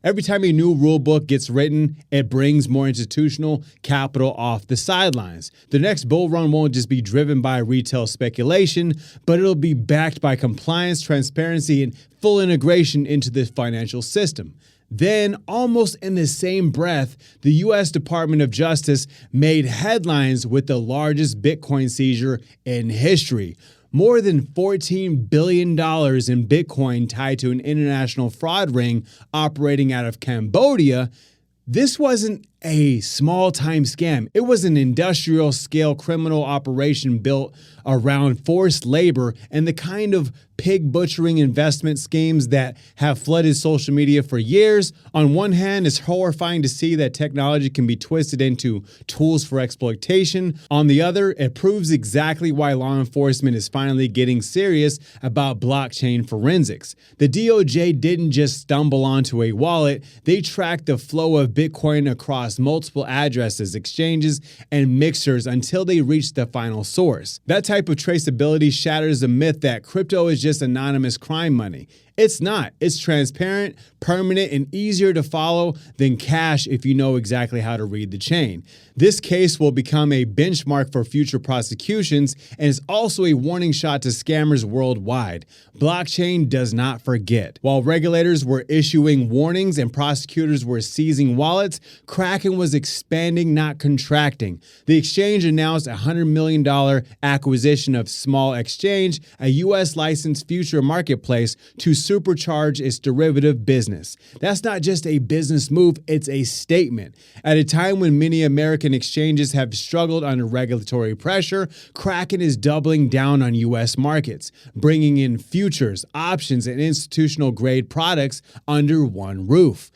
Every time a new rule book gets written, it brings more institutional capital off the sidelines. The next bull run won't just be driven by retail speculation, but it'll be backed by compliance, transparency, and full integration into the financial system. Then, almost in the same breath, the U.S. Department of Justice made headlines with the largest Bitcoin seizure in history. More than $14 billion in Bitcoin tied to an international fraud ring operating out of Cambodia. This wasn't a small-time scam. It was an industrial-scale criminal operation built around forced labor and the kind of pig-butchering investment schemes that have flooded social media for years. On one hand, it's horrifying to see that technology can be twisted into tools for exploitation. On the other, it proves exactly why law enforcement is finally getting serious about blockchain forensics. The DOJ didn't just stumble onto a wallet, they tracked the flow of Bitcoin across multiple addresses, exchanges, and mixers until they reached the final source. That type of traceability shatters the myth that crypto is just anonymous crime money. It's not. It's transparent, permanent, and easier to follow than cash if you know exactly how to read the chain. This case will become a benchmark for future prosecutions and is also a warning shot to scammers worldwide. Blockchain does not forget. While regulators were issuing warnings and prosecutors were seizing wallets, Kraken was expanding, not contracting. The exchange announced a $100 million acquisition of Small Exchange, a U.S. licensed future marketplace, to supercharge its derivative business. That's not just a business move, it's a statement. At a time when many American exchanges have struggled under regulatory pressure, Kraken is doubling down on U.S. markets, bringing in futures, options, and institutional grade products under one roof.